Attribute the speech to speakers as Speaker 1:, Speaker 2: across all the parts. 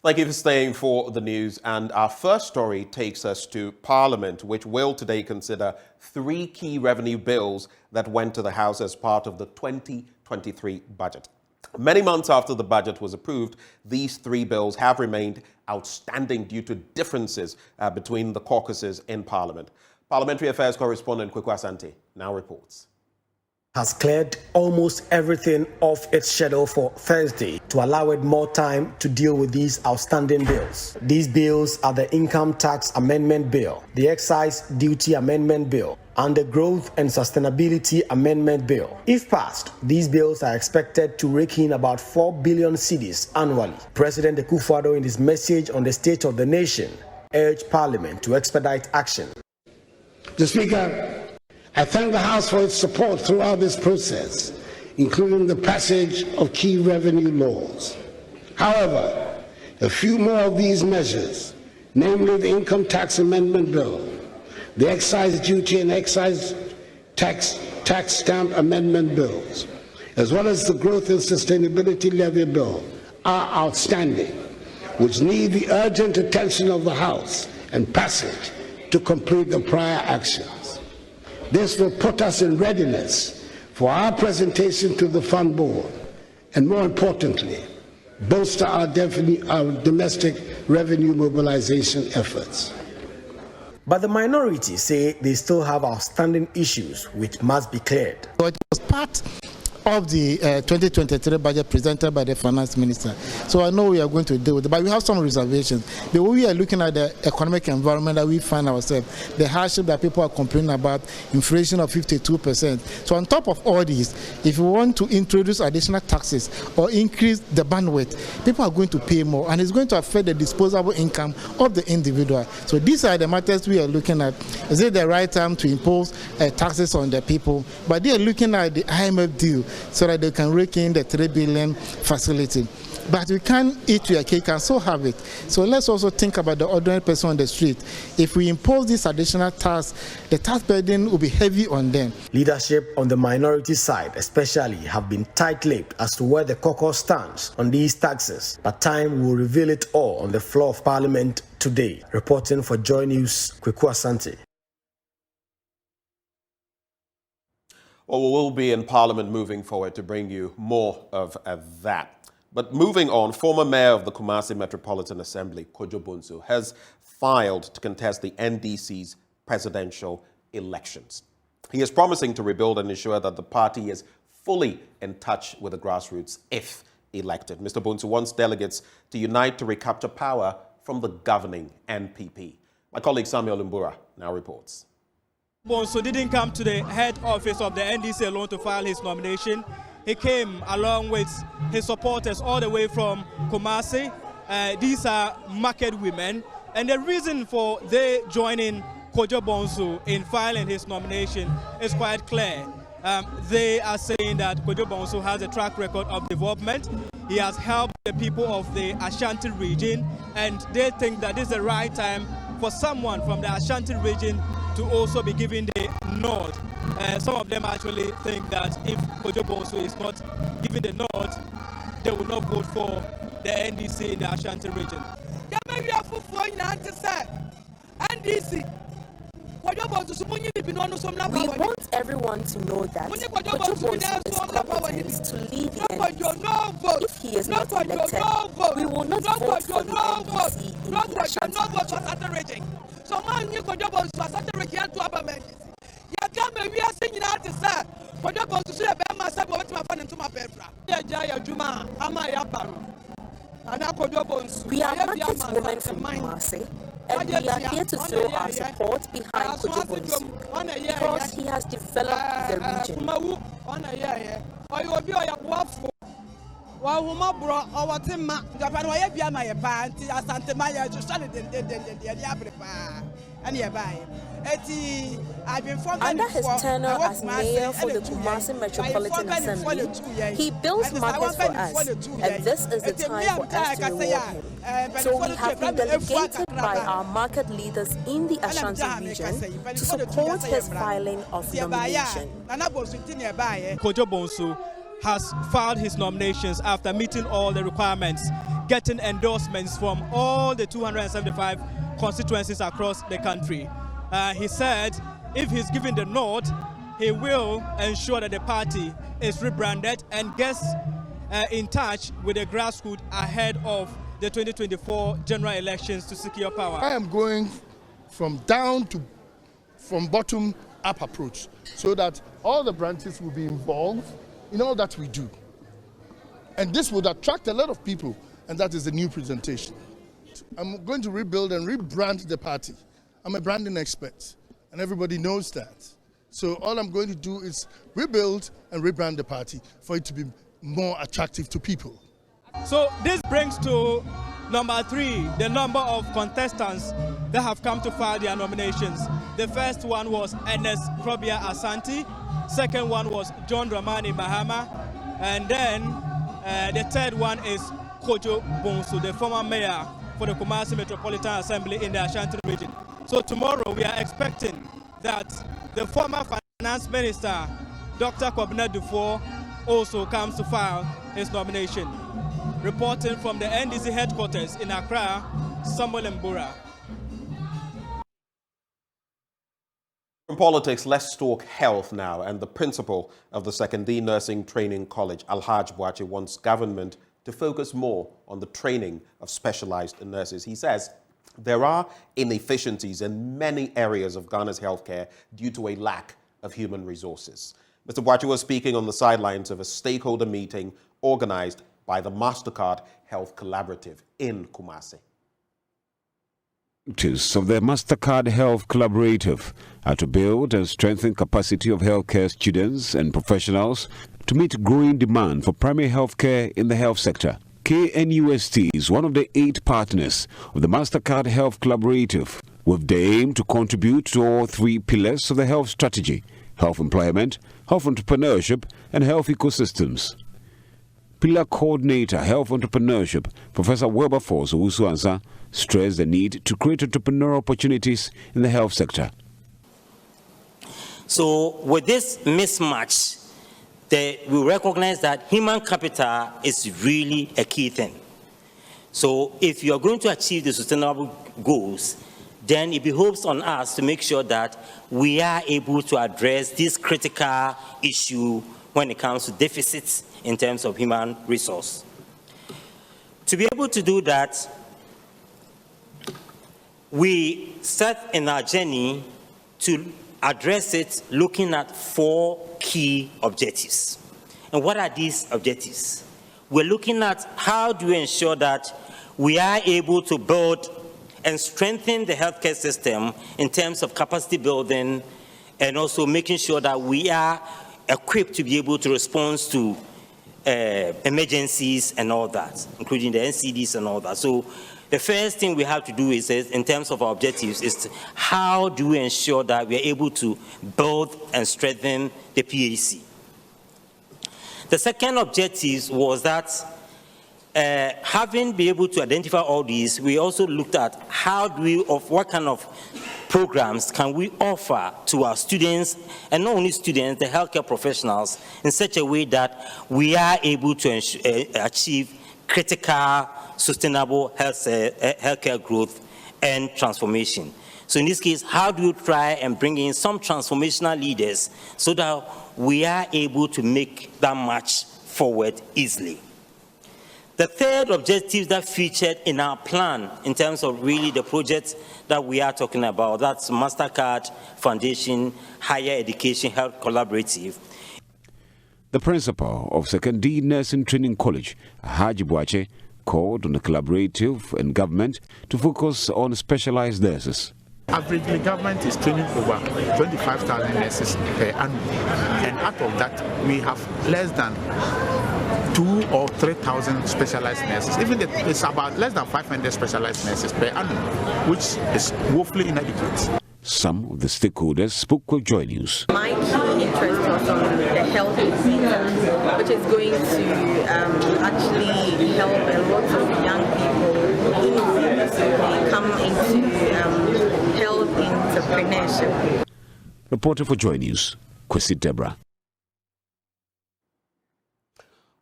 Speaker 1: Thank you for staying for the news. And our first story takes us to Parliament, which will today consider 3 key revenue bills that went to the House as part of the 2023 budget. Many months after the budget was approved, these 3 bills have remained outstanding due to differences between the caucuses in Parliament. Parliamentary Affairs correspondent Akakpo Asante now reports.
Speaker 2: Has cleared almost everything off its schedule for Thursday to allow it more time to deal with these outstanding bills. These bills are the Income Tax Amendment Bill, the Excise Duty Amendment Bill, and the Growth and Sustainability Amendment Bill. If passed, these bills are expected to rake in about 4 billion cedis annually. President Akufo-Addo, in his message on the State of the Nation, urged Parliament to expedite action.
Speaker 3: Mr. Speaker, I thank the House for its support throughout this process, including the passage of key revenue laws. However, a few more of these measures, namely the Income Tax Amendment Bill, the Excise Duty and Excise Tax Stamp Amendment Bills, as well as the Growth and Sustainability Levy Bill, are outstanding, which need the urgent attention of the House and passage to complete the prior actions. This will put us in readiness for our presentation to the Fund Board and, more importantly, bolster our domestic revenue mobilization efforts.
Speaker 2: But the minority say they still have outstanding issues which must be cleared.
Speaker 4: It was part of the 2023 budget presented by the Finance Minister. So I know we are going to deal with it, but we have some reservations. The way we are looking at the economic environment that we find ourselves, the hardship that people are complaining about, inflation of 52%. So on top of all these, if we want to introduce additional taxes or increase the bandwidth, people are going to pay more, and it's going to affect the disposable income of the individual. So these are the matters we are looking at. Is it the right time to impose taxes on the people? But they are looking at the IMF deal, so that they can rake in the 3 billion facility. But we can't eat your cake and so have it. So let's also think about the ordinary person on the street. If we impose this additional tax, the tax burden will be heavy on them.
Speaker 2: Leadership on the minority side especially have been tight-lipped as to where the caucus stands on these taxes. But time will reveal it all on the floor of Parliament today. Reporting for Joy News, Akakpo Asante.
Speaker 1: Well, we will be in Parliament moving forward to bring you more of that. But moving on, former mayor of the Kumasi Metropolitan Assembly, Kojo Bonsu, has filed to contest the NDC's presidential elections. He is promising to rebuild and ensure that the party is fully in touch with the grassroots if elected. Mr. Bonsu wants delegates to unite to recapture power from the governing NPP. My colleague Samuel Lumbura now reports.
Speaker 5: Bonsu didn't come to the head office of the NDC alone to file his nomination. He came along with his supporters all the way from Kumasi. These are market women. And the reason for they joining Kojo Bonsu in filing his nomination is quite clear. They are saying that Kojo Bonsu has a track record of development. He has helped the people of the Ashanti region, and they think that this is the right time for someone from the Ashanti region to also be given the nod. Some of them actually think that if Kojo Bonsu is not given the nod, they will not vote for the NDC in the Ashanti region.
Speaker 6: We want everyone to know that Kojo Bonsu is competent to lead the NDC. If he is not elected, we will not vote for the NDC in the Ashanti region.
Speaker 7: So man, you Kojo Bonsu Ashanti region to Abamend. Ya kama we are saying that sir, Kojo Bonsu so be ma say what ma fa into ma pefra. Ya ja juma ama ya baro. Ana Kojo Bonsu.
Speaker 6: We are market women from Kumasi, and we are here to throw our support behind Kojo Bonsu because he has developed the region.
Speaker 7: Bro, our team, Japan, why have you my party? Asante Maya to study the
Speaker 6: Under his tenure as mayor for the Kumasi Metropolitan Assembly, he builds markets for us, and this is the time for us to reward him. So we have been delegated by our market leaders in the Ashanti region to support his filing of nomination.
Speaker 5: Kojo Bonsu has filed his nominations after meeting all the requirements, getting endorsements from all the 275 constituencies across the country. He said if he's given the nod, he will ensure that the party is rebranded and gets in touch with the grassroots ahead of the 2024 general elections to secure power.
Speaker 4: I am going from bottom up approach so that all the branches will be involved in all that we do. And this would attract a lot of people, and that is the new presentation. I'm going to rebuild and rebrand the party. I'm a branding expert, and everybody knows that. So all I'm going to do is rebuild and rebrand the party for it to be more attractive to people.
Speaker 5: So this brings to number 3, the number of contestants that have come to file their nominations. The first one was Ernest Krobia Asante. Second one was John Dramani Mahama. And then the third one is Kojo Bonsu, the former mayor for the Kumasi Metropolitan Assembly in the Ashanti region. So tomorrow we are expecting that the former finance minister, Dr. Kwabena Dufour, also comes to file his nomination. Reporting from the NDC headquarters in Accra, Samuel Mbura.
Speaker 1: From politics, let's talk health now. And the principal of the Second D Nursing Training College, Alhaji Boakye, wants government to focus more on the training of specialized nurses. He says there are inefficiencies in many areas of Ghana's healthcare due to a lack of human resources. Mr. Boakye was speaking on the sidelines of a stakeholder meeting organized by the MasterCard Health Collaborative in Kumasi.
Speaker 8: Of the MasterCard Health Collaborative are to build and strengthen capacity of healthcare students and professionals to meet growing demand for primary healthcare in the health sector. KNUST is one of the 8 partners of the MasterCard Health Collaborative, with the aim to contribute to all 3 pillars of the health strategy: health employment, health entrepreneurship, and health ecosystems. Pillar Coordinator, Health Entrepreneurship, Professor Wilberforce Owusu-Ansah, stressed the need to create entrepreneurial opportunities in the health sector.
Speaker 9: So with this mismatch, we recognize that human capital is really a key thing. So if you are going to achieve the sustainable goals, then it behoves on us to make sure that we are able to address this critical issue when it comes to deficits in terms of human resource. To be able to do that, we set in our journey to address it looking at 4 key objectives. And what are these objectives? We're looking at how do we ensure that we are able to build and strengthen the healthcare system in terms of capacity building, and also making sure that we are equipped to be able to respond to emergencies and all that, including the NCDs and all that. So the first thing we have to do is, in terms of our objectives, is how do we ensure that we are able to build and strengthen the PHC. The second objective was that having been able to identify all these, we also looked at how do we, what kind of programs can we offer to our students, and not only students, the healthcare professionals, in such a way that we are able to achieve critical, sustainable healthcare growth and transformation. So in this case, how do you try and bring in some transformational leaders so that we are able to make that march forward easily? The third objective that featured in our plan in terms of really the projects that we are talking about, that's MasterCard Foundation Higher Education Health Collaborative.
Speaker 8: The principal of Second D Nursing Training College, Alhaji Boakye, called on the collaborative and government to focus on specialized nurses.
Speaker 10: Averagely, government is training over 25,000 nurses per annum, and out of that, we have less than 2,000 or 3,000 specialized nurses. Even it's about less than 500 specialized nurses per annum, which is woefully inadequate.
Speaker 8: Some of the stakeholders spoke with Joy News.
Speaker 6: My key interest was on the health sector, which is going to actually help a lot of young people come into health entrepreneurship.
Speaker 8: Reporter for Joy News, Kwesi Debra.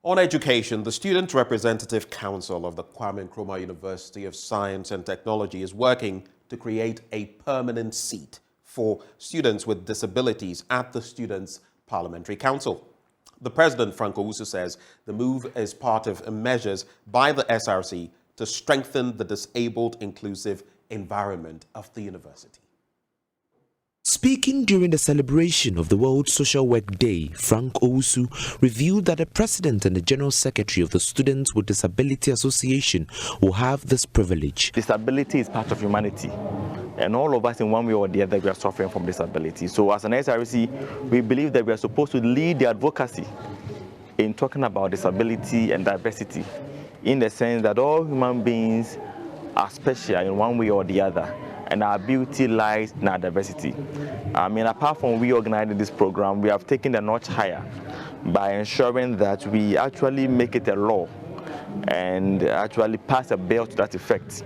Speaker 1: On education, the Student Representative Council of the Kwame Nkrumah University of Science and Technology is working to create a permanent seat for students with disabilities at the Students' Parliamentary Council. The president, Frank Owusu, says the move is part of measures by the SRC to strengthen the disabled inclusive environment of the university.
Speaker 11: Speaking during the celebration of the World Social Work Day, Frank Owusu revealed that the president and the general secretary of the Students with Disability Association will have this privilege.
Speaker 12: Disability is part of humanity, and all of us in one way or the other we are suffering from disability. So as an SRC, we believe that we are supposed to lead the advocacy in talking about disability and diversity, in the sense that all human beings are special in one way or the other, and our beauty lies in our diversity. Apart from reorganizing this program, we have taken a notch higher by ensuring that we actually make it a law and actually pass a bill to that effect.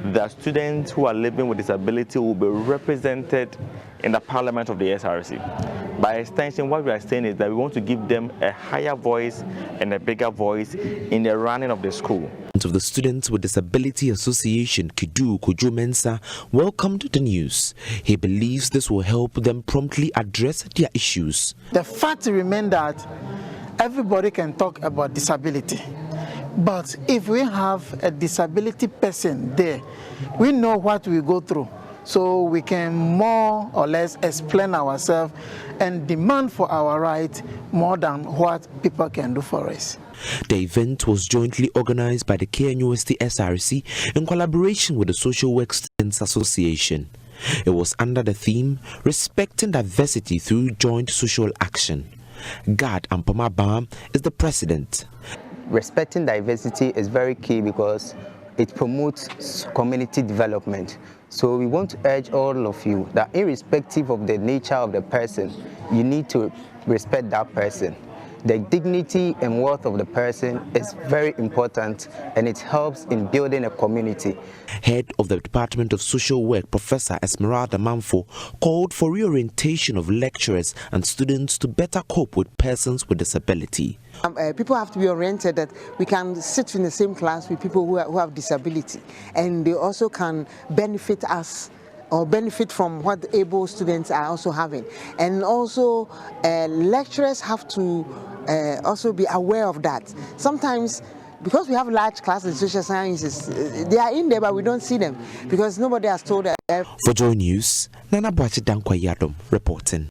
Speaker 12: The students who are living with disability will be represented in the Parliament of the SRC. By extension, what we are saying is that we want to give them a higher voice and a bigger voice in the running of the school.
Speaker 11: Of the Students with Disability Association, Kidu Kojo Mensah, welcomed the news. He believes this will help them promptly address their issues.
Speaker 4: The fact remains that everybody can talk about disability, but if we have a disability person there, we know what we go through, so we can more or less explain ourselves and demand for our rights more than what people can do for us.
Speaker 11: The event was jointly organized by the KNUST SRC in collaboration with the Social Work Students Association. It was under the theme Respecting Diversity Through Joint Social Action. Gad Ampama Bam is the president.
Speaker 13: Respecting diversity is very key because it promotes community development. So we want to urge all of you that irrespective of the nature of the person, you need to respect that person. The dignity and worth of the person is very important, and it helps in building a community.
Speaker 11: Head of the Department of Social Work, Professor Esmeralda Manfo, called for reorientation of lecturers and students to better cope with persons with disability.
Speaker 14: People have to be oriented that we can sit in the same class with people who have disability, and they also can benefit us or benefit from what able students are also having. And also lecturers have to also be aware of that. Sometimes, because we have large classes in social sciences, they are in there but we don't see them because nobody has told them.
Speaker 11: For Joy News, Nana Boachi Dankwa-Yadom reporting.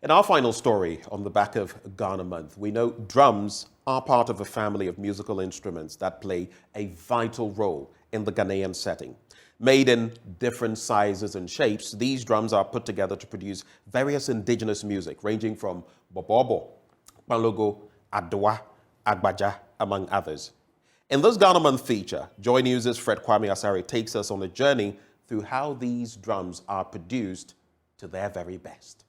Speaker 1: In our final story on the back of Ghana Month, we know drums are part of a family of musical instruments that play a vital role in the Ghanaian setting. Made in different sizes and shapes, these drums are put together to produce various indigenous music, ranging from bobobo, palogo, adwa, agbaja, among others. In this Ghana Month feature, Joy News' Fred Kwame Asare takes us on a journey through how these drums are produced to their very best.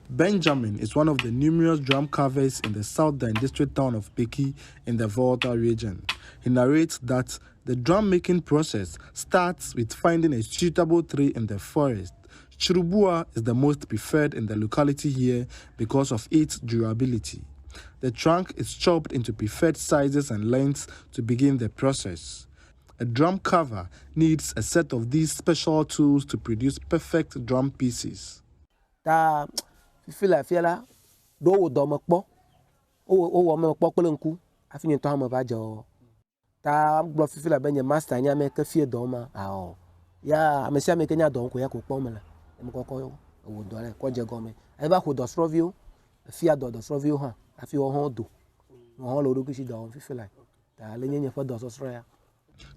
Speaker 15: Benjamin is one of the numerous drum carvers in the southern district town of Peki in the Volta region. He narrates that the drum making process starts with finding a suitable tree in the forest. Churubua is the most preferred in the locality here because of its durability. The trunk is chopped into preferred sizes and lengths to begin the process. A drum carver needs a set of these special tools to produce perfect drum pieces.
Speaker 16: Fiela do do makpo o makpo pelenku afini to ha bajo ta gbo fifila benye master nya me ka fie do ma ao ya amesia me kenya do nko ya ko pon mala em kokko wo do le ko je gome e ba ko do srovio fia do srovio ha afi o hon do won lo do kishi do fifila ta le nyenye fa do so ya.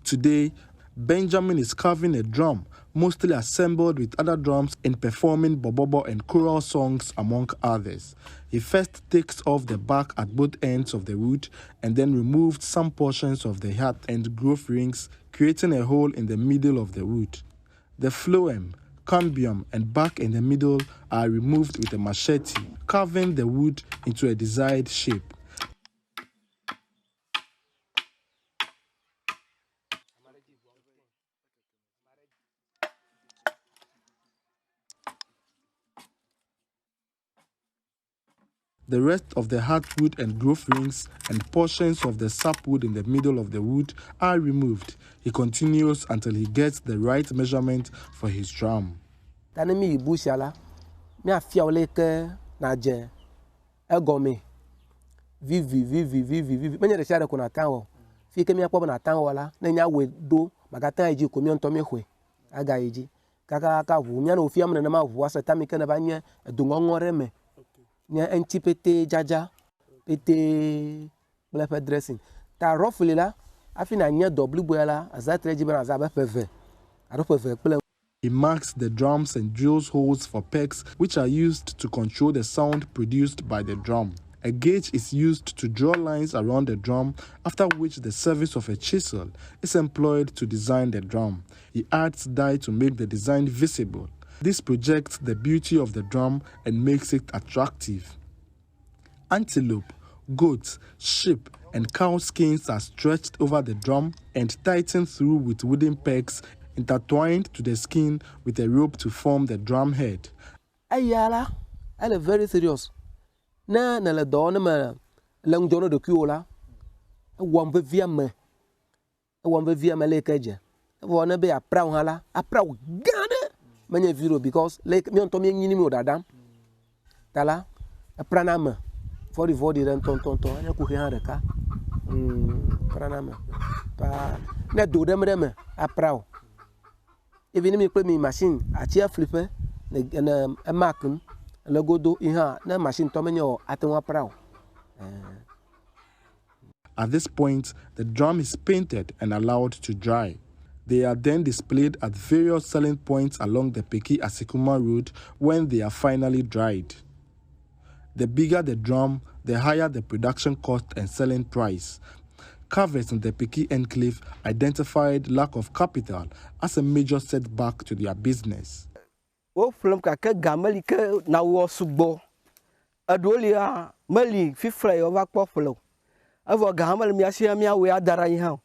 Speaker 15: Today, Benjamin is carving a drum, mostly assembled with other drums in performing bobobo and choral songs, among others. He first takes off the bark at both ends of the wood and then removed some portions of the heart and growth rings, creating a hole in the middle of the wood. The phloem, cambium, and bark in the middle are removed with a machete, carving the wood into a desired shape. The rest of the hardwood and growth rings and portions of the sapwood in the middle of the wood are removed. He continues until he gets the right measurement for his drum.
Speaker 16: Tanemi bushala, me afia oleke na je, egome, vivi. Menya de share kuna tanwo. Fi ke mi akpo na tanwo la, na nya wedo, magatan eji ko mi onto mi hwe. Aga eji. Kaka vu, nya no fi am na ma vu asa tami ke na ba nye edungongore me. Nya enti pete jaja, pete blefe dressing. Ta roughly la, afi na nya double boy la, azatre eji ba na za ba peve. Aro peve pele.
Speaker 15: He marks the drums and drills holes for pegs, which are used to control the sound produced by the drum. A gauge is used to draw lines around the drum, after which the service of a chisel is employed to design the drum. He adds dye to make the design visible. This projects the beauty of the drum and makes it attractive. Antelope, goat, sheep, and cow skins are stretched over the drum and tightened through with wooden pegs intertwined to the skin with a rope to form the drum head.
Speaker 16: Ayala, elle est very serious. Na le donne me l'angdono de kuola. Wambe via me lekeje. Wona be apra hala, apra gane. Manye viro because like me on to me nyini mi odadam. Tala, apra na me. For the ren ton anya ku he han reka. Apra na me. Pa na do dem apra. Even me put me machine a chair flipper and a markum and a godo in her na machine tomenyo at one prow.
Speaker 15: At this point, the drum is painted and allowed to dry. They are then displayed at various selling points along the Peki Asikuma road when they are finally dried. The bigger the drum, the higher the production cost and selling price. Carvers in the Peki enclave identified lack of capital as a major setback to their business.
Speaker 17: O film kaka gamali ke na wo subo. Adolia mali fifra yo va kwa flo. Avo gamal mi asia mi awe adara yi ha.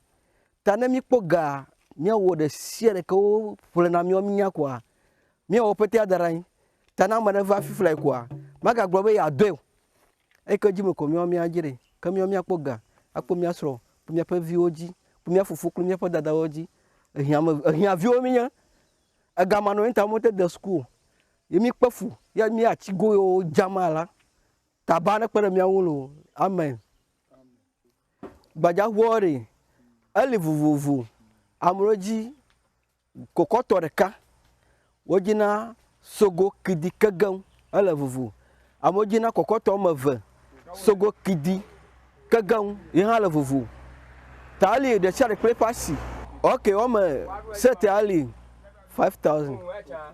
Speaker 17: Tana mi poga mi wo de siere ko fulana mi o mi nya kwa. Mi o pete adara yi. Tana ma na va fifra kwa. Maga gbobe ya do. E ko jimo ko mi o mi ajire. Ka mi o mi apoga. Akpo mi asro. Pumia pa vioji, pumia fufu pumia pa dada oji. Ehia vio minya. Agama no enta mote de school. Yemi kpafu, ya mi achigo yo jamala. Tabana para mi awulo. Amen. Baja wori. Ali vuvuvu. Amroji kokoto reka. Wojina sogo kidi kagang. Ala vuvu. Amojina kokoto mave. Sogo kidi kagang. Ihala vuvu. Tali de share play passy. Okay, set ali 5,000,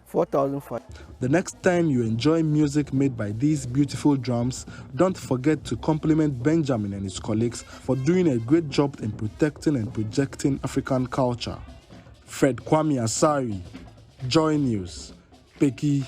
Speaker 17: 4,005.
Speaker 15: The next time you enjoy music made by these beautiful drums, don't forget to compliment Benjamin and his colleagues for doing a great job in protecting and projecting African culture. Fred Kwame Asari, Joy News, Peki.